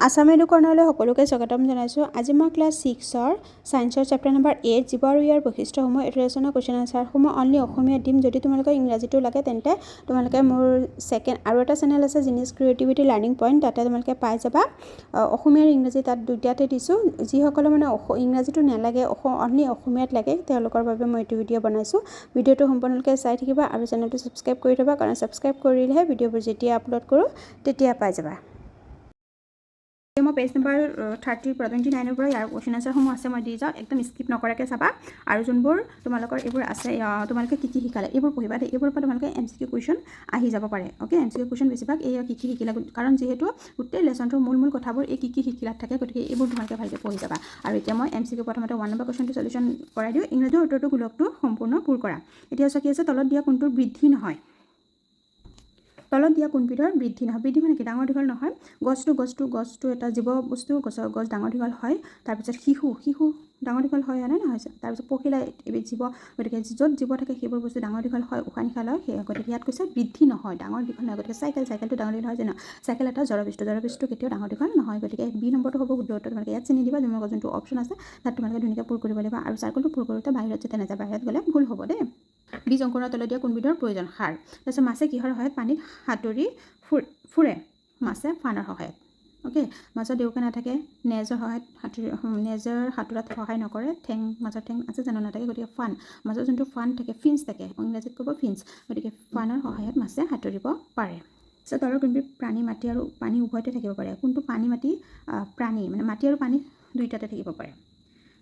আসাম এডু কৰ্ণাৰলৈ সকলোকে স্বাগতম জনাইছোঁ। আজি মই ক্লাছ 6ৰ সায়েন্সৰ চেপ্টাৰ নম্বৰ 8 জীৱ আৰু ইয়াৰ বৈশিষ্ট্যসমূহ এইটো লেচনৰ কুৱেশ্যন আনচাৰসমূহ অনলি অসমীয়াত দিম। যদি তোমালোকৰ ইংৰাজীটো লাগে তেন্তে তোমালোকে মোৰ ছেকেণ্ড আৰু এটা চেনেল আছে জিনিছ ক্ৰিয়েটিভিটি লাৰ্ণিং পইণ্ট, তাতে তোমালোকে পাই যাবা। অসমীয়া আৰু ইংৰাজী তাত দুইটাতে দিছোঁ। যিসকলে মানে ইংৰাজীটো নালাগে অনলি অসমীয়াত লাগে তেওঁলোকৰ বাবে মই এইটো ভিডিঅ' বনাইছোঁ। ভিডিঅ'টো সম্পূৰ্ণকৈ চাই থাকিবা আৰু চেনেলটো ছাবস্ক্ৰাইব কৰি থবা, কাৰণ ছাবস্ক্ৰাইব কৰিলেহে ভিডিঅ'বোৰ যেতিয়া আপলোড কৰোঁ তেতিয়া পাই যাবা। মই পেজ নম্বৰ 30 পৰা 29ৰ পৰা ইয়াৰ কুৱেশ্যন আনচাৰসমূহ আছে মই দি যাওঁ, একদম স্কিপ নকৰাকৈ চাবা। আৰু যোনবোৰ তোমালোকৰ এইবোৰ আছে তোমালোকে কি শিকালে এইবোৰ পঢ়িবা দেই। এইবোৰৰ পৰা তোমালোকে MCQ কুৱেশ্যন আহি যাব পাৰে। অ'কে, MCQ কুৱেশ্যন বেছিভাগ এই কি শিকিলা, কাৰণ যিহেতু গোটেই লেচনটোৰ মূল কথাবোৰ এই কি শিকিলাত থাকে, গতিকে এইবোৰ তোমালোকে ভালকৈ পঢ়ি যাবা। আৰু এতিয়া মই MCQ প্ৰথমতে 1 নম্বৰ কুৱেশ্যনটো সলিউশ্যন কৰাই দিওঁ। ইংৰাজীৰ উত্তৰটো গোলকটো সম্পূৰ্ণ পূৰ কৰা। এতিয়া কি আছে, তলত দিয়া কোনটোৰ বৃদ্ধি নহয়, তলত দিয়া কোনবিধৰ বৃদ্ধি নহয়। বৃদ্ধি মানে কি, ডাঙৰ দীঘল নহয়। গছটো এটা জীৱ বস্তু, গছ ডাঙৰ দীঘল হয়। তাৰপিছত শিশু ডাঙৰ দীঘল হয় নে নহয়। তাৰপিছত পখিলা এবিধ জীৱ, গতিকে য'ত জীৱ থাকে সেইবোৰ বস্তু ডাঙৰ দীঘল হয়, উশাহ নিশাহ লয়। গতিকে ইয়াত কৈছে বৃদ্ধি নহয়, ডাঙৰ দীঘল নহয়। গতিকে চাইকেলটো ডাঙৰ দীঘল হয় জানো, চাইকেল এটা জড়বস্তু কেতিয়াও ডাঙৰ দীঘল নহয়। গতিকে বি নম্বৰটো হ'ব শুদ্ধ উত্তৰ। তোমালোকে ইয়াত চিনি দিবা, তোমালোকৰ যোনটো অপশ্যন আছে তাত তোমালোকে ধুনীয়াকৈ পূৰ কৰিব লাগিব। আৰু চাৰ্কলটো পূৰ কৰোঁতে বাহিৰত যাতে নাযায়, বাহিৰত গ'লে ভুল হ'ব দেই। বীজ অংকুৰৰ তলত দিয়া কোনবিধৰ প্ৰয়োজন, সাৰ। তাৰপিছত মাছে কিহৰ সহায়ত পানীত সাঁতুৰি ফুৰে, মাছে ফানৰ সহায়ত। অ'কে, মাছৰ দেউকা নাথাকে, নেজৰ সহায়ত নেজৰ সাঁতোৰাত সহায় নকৰে, মাছৰ ঠেং আছে জানো, নাথাকে। গতিকে ফান, মাছৰ যোনটো ফান থাকে, ফিন্স থাকে, ইংৰাজীত ক'ব ফিন্স। গতিকে ফানৰ সহায়ত মাছে সাঁতুৰিব পাৰে। তাৰপিছত তলৰ কোনবিধ প্ৰাণী মাটি আৰু পানী উভয়তে থাকিব পাৰে। কোনটো মাটি প্ৰাণী, মানে মাটি আৰু পানী দুইটাতে থাকিব পাৰে।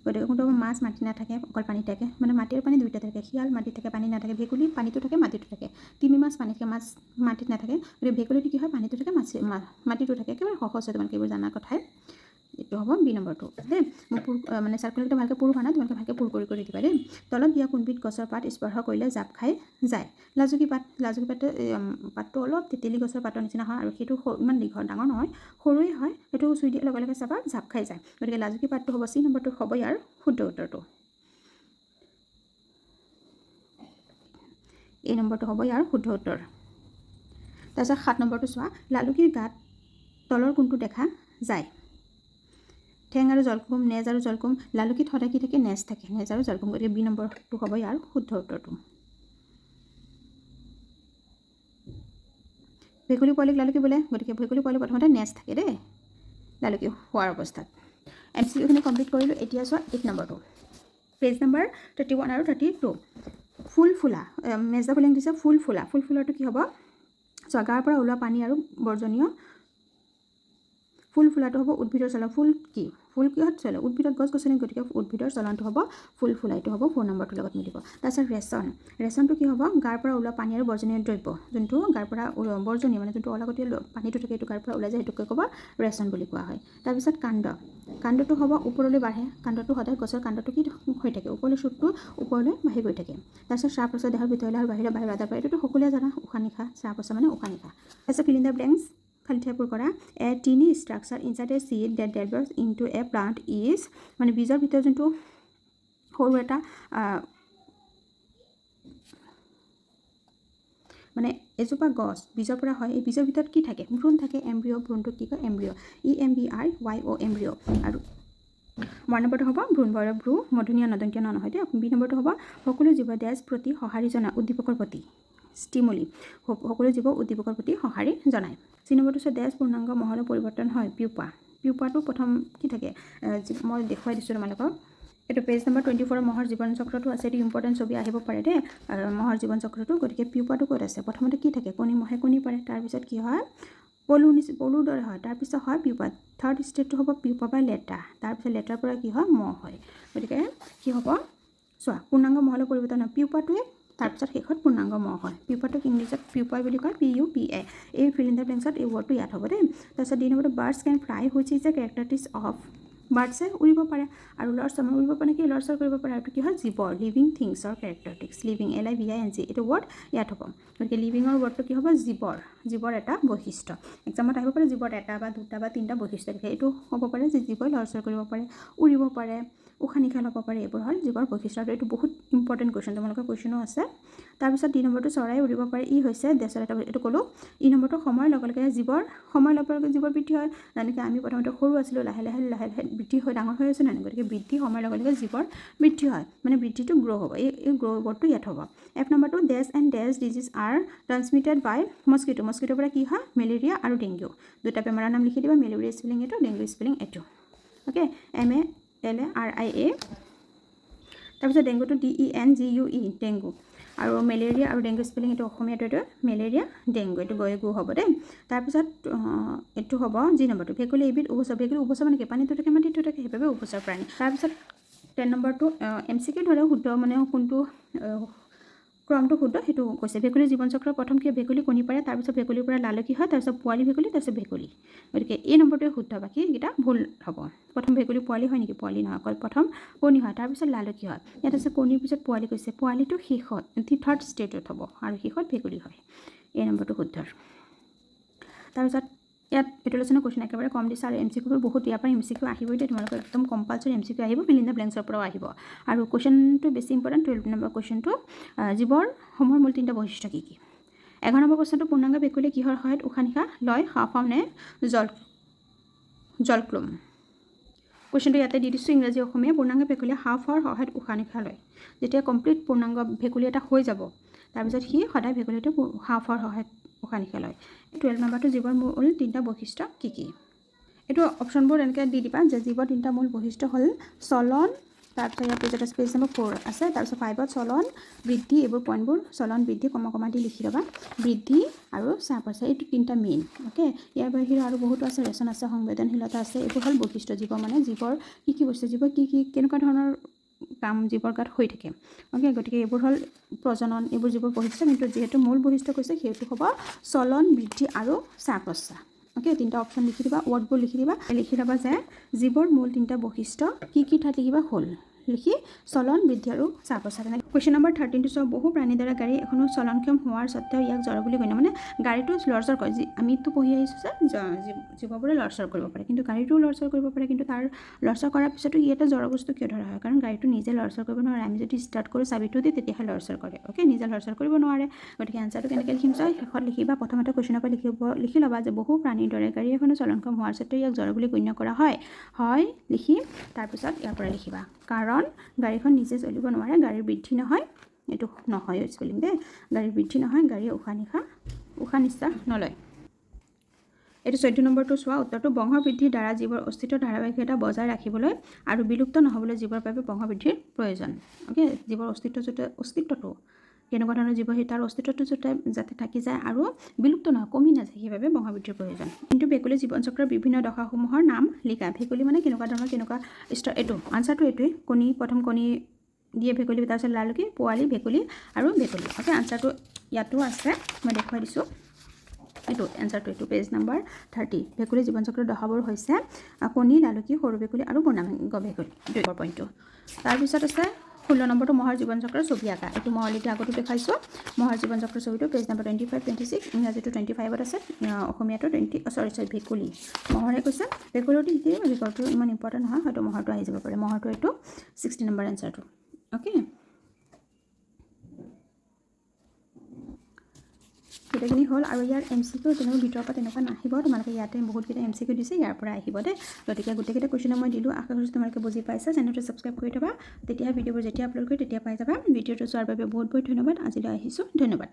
গতিকে কোনটো মাছ মাটি নাথাকে, অকল পানীত থাকে, মানে মাটি আৰু পানী দুইটা থাকে। শিয়াল মাটিত থাকে, পানী নাথাকে। ভেকুলী পানীতো থাকে, মাটিতো থাকে। তিমি মাছ পানীত থাকে, মাছ মাটিত নাথাকে। গতিকে ভেকুলীটো কি হয়, পানীতো থাকে, মাটিতো থাকে। একেবাৰে সহজ হয়, তোমালোকে এইবোৰ জানা কথাই। এইটো হ'ব বি নম্বৰটো দেই। মই মানে চাৰ্কুলাৰটো ভালকৈ পূৰ হোৱা নাই, তোমালোকে ভালকৈ পূৰ কৰি দিবা দেই। তলত দিয়া কোনবিধ গছৰ পাত স্পৰ্শ কৰিলে জাপ খাই যায়। লাজুকী পাতটো অলপ তেতেলী গছৰ পাতৰ নিচিনা হয়, আৰু সেইটো ইমান ডাঙৰ নহয়, সৰুৱেই হয়। সেইটো চুই দিয়াৰ লগে লগে চাবা জাপ খাই যায়। গতিকে লাজুকী পাতটো হ'ব চি নম্বৰটো হ'ব ইয়াৰ শুদ্ধ উত্তৰটো। এই নম্বৰটো হ'ব ইয়াৰ শুদ্ধ উত্তৰ। তাৰপিছত 7 নম্বৰটো চোৱা, লালুকিৰ গাত তলৰ কোনটো দেখা যায়। ঠেং আৰু জলকুম, নেজ আৰু জলকুম। লালুকিত সদায় কি থাকে, নেজ থাকে, নেজ আৰু জলকুম। গতিকে বি নম্বৰটো হ'ব ইয়াৰ শুদ্ধ উত্তৰটো। ভেকুলী পোৱালিক লালুকি বোলে, গতিকে ভেকুলী পোৱালি প্ৰথমতে নেজ থাকে দেই, লালুকি হোৱাৰ অৱস্থাত। MCQখিনি কমপ্লিট কৰিলোঁ। এতিয়া চোৱা 8 নম্বৰটো, পেজ নম্বৰ 31 আৰু 32। ফুল ফুলা, মেজৰ ফুলিং দিছে, ফুল ফুলাটো কি হ'ব, চোৱা গাৰ পৰা ওলোৱা পানী আৰু বৰ্জনীয়। ফুল ফুলাটো হ'ব উদ্ভিদৰ চলন। ফুল কিহত চলে, উদ্ভিদত, গছ গছনি। গতিকে উদ্ভিদৰ চলনটো হ'ব ফুল ফুলা, এইটো হ'ব 4 নম্বৰটোৰ লগত মিলিব। তাৰপিছত ৰেচনটো কি হ'ব, গাৰ পৰা ওলোৱা পানী আৰু বৰ্জনীয় দ্ৰব্য। যোনটো গাৰ পৰা বৰ্জনীয়, মানে যোনটো অলাগতীয়াল পানীটো থাকে, এইটো গাৰ পৰা ওলাই যায়, সেইটোকে ক'ব ৰেচন বুলি কোৱা হয়। তাৰপিছত কাণ্ডটো হ'ব ওপৰলৈ বাঢ়ে। কাণ্ডটো সদায় গছৰ কাণ্ডটো কি হৈ থাকে, ওপৰলৈ চুটটো ওপৰলৈ বাঢ়ি গৈ থাকে। তাৰপিছত শ্বাস প্ৰশ্বাস দেহৰ ভিতৰলৈ আৰু বাহিৰৰ আদান প্ৰদান, এইটোতো সকলোৱে জানা, উশাহ নিশাহ, শ্বাস প্ৰশ্বাস মানে উশাহ নিশাহ। তাৰপিছত ফিল ইন দ্য ব্লেংকছ, খালি ঠাইবোৰ কৰা। A tiny structure inside a seed that develops into a plant is, মানে বীজৰ ভিতৰত যোনটো সৰু এটা মানে এজোপা গছ বীজৰ পৰা হয়। এই বীজৰ ভিতৰত কি থাকে, ভ্ৰূণ থাকে, এম্ব্ৰিঅ'। ভ্ৰূণটোক কি কয়, এম্ব্ৰিঅ', EMBRYO, এম্ব্ৰিঅ'। আৰু 1 নম্বৰটো হ'ব ভ্ৰূণ, ভ্ৰূ মধুনীয় নদন্তীয় নহয় দেই। বি নম্বৰটো হ'ব সকলো জীৱ দেজ প্ৰতি সঁহাৰি জনা উদ্দীপকৰ প্ৰতি, ষ্টিমুলি। সকলো জীৱ উদ্দীপকৰ প্ৰতি সঁহাৰি জনায়। চি নম্বৰটো হৈছে দেজ পূৰ্ণাংগ মহলৰ পৰিৱৰ্তন হয়, পিউপাটো প্ৰথম কি থাকে, মই দেখুৱাই দিছোঁ তোমালোকক। এইটো পেজ নম্বৰ 24 মহৰ জীৱন চক্ৰটো আছে। এইটো ইম্পৰ্টেণ্ট ছবি আহিব পাৰে দেই, মহৰ জীৱন চক্ৰটো। গতিকে পিউপাটো ক'ত আছে, প্ৰথমতে কি থাকে, মহে কণী পাৰে। তাৰপিছত কি হয়, পলুৰ দৰে হয়। তাৰপিছত হয় পিউপা। থাৰ্ড ষ্টেজটো হ'ব পিউপা বা লেটা। তাৰপিছত লেটাৰ পৰা কি হয়, মহ হয়। গতিকে কি হ'ব, চোৱা পূৰ্ণাংগ মহলৰ পৰিৱৰ্তন হয় পিউপাটোৱে, তাৰপিছত শেষত পূৰ্ণাংগ মহ হয়। পিউপাটোক ইংলিছত পিউপাই বুলি কয়, PUPA। এই ফিল ইন দ্য ব্লেংকছত এই ৱৰ্ডটো ইয়াত হ'ব দেই। তাৰপিছত ডি নম্বৰটো birds can fly, which is the characteristics of, বাৰ্ডছে উৰিব পাৰে আৰু লৰচৰ উৰিব পাৰে, কি লৰচৰ কৰিব পাৰে। আৰু কি হয়, জীৱৰ, লিভিং থিংছৰ কেৰেক্টাৰিষ্টিক্স, লিভিং LIVING, এইটো ৱৰ্ড ইয়াত হ'ব। গতিকে লিভিঙৰ ৱৰ্ডটো কি হ'ব, জীৱৰ এটা বৈশিষ্ট্য। এক্সামত আহিব পাৰে জীৱৰ এটা বা দুটা বা তিনিটা বৈশিষ্ট্য থাকে। এইটো হ'ব পাৰে যে জীৱই লৰচৰ কৰিব পাৰে, উৰিব পাৰে, উশাহ নিশাহ ল'ব পাৰে এইবোৰ হ'ল জীৱৰ বৈশিষ্ট্য আৰু এইটো বহুত ইম্পৰ্টেণ্ট কুৱেশ্যন তোমালোকৰ কুৱেশ্যনো আছে তাৰপিছত 2 নম্বৰটো চৰাই উৰিব পাৰে ই হৈছে দেশৰ এটা এইটো ক'লোঁ ই নম্বৰটো সময়ৰ লগে লগে জীৱৰ জীৱৰ বৃদ্ধি হয় যেনেকৈ আমি প্ৰথমতে সৰু আছিলোঁ লাহে লাহে বৃদ্ধি হৈ ডাঙৰ হৈ আছে নহয় গতিকে বৃদ্ধি সময়ৰ লগে লগে জীৱৰ বৃদ্ধি হয় মানে বৃদ্ধিটো গ্ৰ' হ'ব এই গ্ৰ' ৱৰ্ডটো ইয়াত হ'ব F নম্বৰটো ডেছ and dash disease R transmitted বাই মস্কিটোৰ পৰা কি হয় মেলেৰিয়া আৰু ডেংগু দুটা বেমাৰৰ নাম লিখি দিবা মেলেৰিয়া স্পেলিং এইটো ডেংগু স্পেলিং এইটো অ'কে MALARIA তাৰপিছত ডেংগুটো DENGUE ডেংগু আৰু মেলেৰিয়া আৰু ডেংগু স্পেলিং এইটো অসমীয়াটো এইটো মেলেৰিয়া ডেংগু এইটো গু হ'ব দেই তাৰপিছত এইটো হ'ব যি নম্বৰটো ভেকুলী এবিধ উভচৰ ভেকুলী উভচৰ মানে কি পানীটো থাকে মাটিটো থাকে সেইবাবে উভচৰ প্ৰাণী তাৰপিছত 10 নম্বৰটো MCQ ধৰে শুদ্ধ মানে কোনটো ক্ৰমটো শুদ্ধ সেইটো কৈছে ভেকুলীৰ জীৱন চক্ৰৰ প্ৰথম কি ভেকুলী কণী পাৰে তাৰপিছত ভেকুলীৰ পৰা লালকি হয় তাৰপিছত পোৱালি ভেকুলী তাৰপিছত ভেকুলী গতিকে এই নম্বৰটোৱে শুদ্ধ বাকী এইকেইটা ভুল হ'ব প্ৰথম ভেকুলী পোৱালি হয় নেকি পোৱালি নহয় অকল প্ৰথম কণী হয় তাৰপিছত লালকি হয় ইয়াত আছে কণীৰ পিছত পোৱালি কৈছে পোৱালিটো শেষত থাৰ্ড ষ্টেজত হ'ব আৰু শেষত ভেকুলী হয় এই নম্বৰটো শুদ্ধ তাৰপিছত ইয়াত এইটো লেচনৰ কুৱেশ্যন একেবাৰে কম দিছে আৰু MCQ বহুত ইয়াৰ পৰা MCQ আহিবই দেই তোমালোকৰ একদম কম্পালচৰি MCQ আহিব ফিল ইন দ্য ব্লেংকছৰ পৰাও আহিব আৰু কুৱেশ্যনটো বেছি ইম্পৰ্টেণ্ট 12 নম্বৰ কুৱেশ্যনটো জীৱৰ সমূহৰ মূল 3টা বৈশিষ্ট্য কি 11 নম্বৰ প্ৰশ্নটো পূৰ্ণাংগ ভেকুলী কিহৰ সহায়ত উশাহ নিশাহ লয় হাওঁফাওঁ নে জলক্লম কুৱেশ্যনটো ইয়াতে দি দিছোঁ ইংৰাজী অসমীয়া পূৰ্ণাংগ ভেকুলীয়ে হাওঁফাওঁৰ সহায়ত উশাহ নিশাহ লয় যেতিয়া কমপ্লিট পূৰ্ণাংগ ভেকুলী এটা হৈ যাব তাৰপিছত সি সদায় ভেকুলীটো হাওঁফাওঁৰ সহায়ত উশাহ নিশাহ লয় 12 নম্বৰটো জীৱৰ মূল 3টা বৈশিষ্ট্য কি এইটো অপশ্যনবোৰ এনেকৈ দি দিবা যে জীৱৰ 3টা মূল বৈশিষ্ট্য হ'ল চলন তাৰপিছত ইয়াৰ পিছত পেজ নম্বৰ 4 আছে তাৰপিছত 5ত চলন বৃদ্ধি এইবোৰ পইণ্টবোৰ চলন বৃদ্ধি কমা দি লিখি ল'বা বৃদ্ধি আৰু চাপ আছে এইটো 3টা মেইন অ'কে ইয়াৰ বাহিৰে আৰু বহুতো আছে ৰেচন আছে সংবেদনশীলতা আছে এইবোৰ হ'ল বৈশিষ্ট্য জীৱ মানে জীৱৰ কি বস্তু জীৱ কি কেনেকুৱা ধৰণৰ কাম জীৱৰ গাত হৈ থাকে অ'কে গতিকে এইবোৰ হ'ল প্ৰজনন এইবোৰ জীৱৰ বৈশিষ্ট্য কিন্তু যিহেতু মূল বৈশিষ্ট্য কৈছে সেইটো হ'ব চলন বৃদ্ধি আৰু চাপ আছে অ'কে 3টা অপশ্যন লিখি দিবা ৱৰ্ডবোৰ লিখি ল'বা যে জীৱৰ মূল 3টা বৈশিষ্ট্য কি ঠাইত লিখিবা হ'ল লিখি চলন বৃদ্ধি আৰু চাপ আছে কুৱেশ্যন নম্বৰ 13 টো চাওঁ বহু প্ৰাণীৰ দ্বাৰা গাড়ী এখনো চলনক্ষম হোৱাৰ স্বত্তেও ইয়াক জড় বুলি গণ্য মানে গাড়ীটো লৰচৰ কৰে আমিতো পঢ়ি আহিছোঁ যে জীৱবোৰে লৰচৰ কৰিব পাৰে কিন্তু গাড়ীটোও লৰচৰ কৰিব পাৰে কিন্তু তাৰ লৰচৰ কৰাৰ পিছতো ইয়াতে জড় বস্তু কিয় ধৰা হয় কাৰণ গাড়ীটো নিজে লৰচৰ কৰিব নোৱাৰে আমি যদি ষ্টাৰ্ট কৰোঁ চাবিটো দি তেতিয়াহে লৰচৰ কৰে অ'কে নিজে লৰচৰ কৰিব নোৱাৰে গতিকে এনচাৰটো কেনেকৈ লিখিম চাই শেষত লিখিবা প্ৰথমতে কুৱেশ্যনৰ পৰা লিখি ল'বা যে বহু প্ৰাণীৰ দৰে গাড়ী এখনো চলনক্ষম হোৱাৰ স্বত্তেও ইয়াক জড় বুলি গণ্য কৰা হয় লিখি তাৰপিছত ইয়াৰ পৰা লিখিবা কাৰণ গাড়ীখন নিজে চলিব নোৱাৰে গাড়ীৰ বৃদ্ধি নহয় এইটো নহয় স্পেলিং দেই গাড়ীৰ বৃদ্ধি নহয় গাড়ীয়ে উশাহ নিশাহ নলয় এইটো 14 নম্বৰটো চোৱা উত্তৰটো বংশ বৃদ্ধিৰ দ্বাৰা জীৱৰ অস্তিত্বৰ ধাৰাবাহিকতা বজাই ৰাখিবলৈ আৰু বিলুপ্ত নহ'বলৈ জীৱৰ বাবে বংশ বৃদ্ধিৰ প্ৰয়োজন অ'কে জীৱৰ অস্তিত্বটো কেনেকুৱা ধৰণৰ জীৱ সেই তাৰ অস্তিত্বটো যাতে থাকি যায় আৰু বিলুপ্ত নহয় কমি নাযায় সেইবাবে বংশ বৃদ্ধিৰ প্ৰয়োজন কিন্তু ভেকুলী জীৱন চক্ৰৰ বিভিন্ন দশাসমূহৰ নাম লিখা ভেকুলী মানে কেনেকুৱা ধৰণৰ এইটো আনচাৰটো এইটোৱে প্ৰথম কণী দিয়ে ভেকুলী তাৰপিছত লালকি পোৱালি ভেকুলী আৰু ভেকুলী অ'কে আনচাৰটো ইয়াতো আছে মই দেখুৱাই দিছোঁ এইটো এনচাৰটো এইটো পেজ নম্বৰ 30 ভেকুলী জীৱন চক্ৰৰ দশাবোৰ হৈছে কণী লালকি সৰু ভেকুলী আৰু পূৰ্ণাংগ ভেকুলী এইটো পইণ্টটো তাৰপিছত আছে 16 নম্বৰটো মহৰ জীৱন চক্ৰৰ ছবি আঁকা এইটো মই অলৰেডি আগতো দেখাইছোঁ মহৰ জীৱন চক্ৰৰ ছবিটো পেজ নম্বৰ 25-26 ইংৰাজীটো 25ত আছে অসমীয়াটো ভেকুলী মহৰে কৈছে ভেকুলীটো শিকি ভেকুলীটো ইমান ইম্পৰ্টেণ্ট নহয় হয়তো মহৰটো আহি যাব পাৰে মহৰটো এইটো 60 নম্বৰ এনচাৰটো অ'কে গোটেইখিনি হ'ল আৰু ইয়াৰ MCQ তেনেকুৱা ভিতৰৰ পৰা তেনেকুৱা নাহিব তোমালোকে ইয়াতে বহুতকেইটা MCQ দিছে ইয়াৰ পৰা আহিব দেই গতিকে গোটেইকেইটা কুৱেশ্যন মই দিলোঁ আশা কৰিছোঁ তোমালোকে বুজি পাইছা চেনেলটো ছাবস্ক্ৰাইব কৰি থবা তেতিয়া ভিডিঅ'বোৰ যেতিয়া আপলোড কৰি তেতিয়া পাই যাবা ভিডিঅ'টো চোৱাৰ বাবে বহুত ধন্যবাদ আজিলৈ আহিছোঁ ধন্যবাদ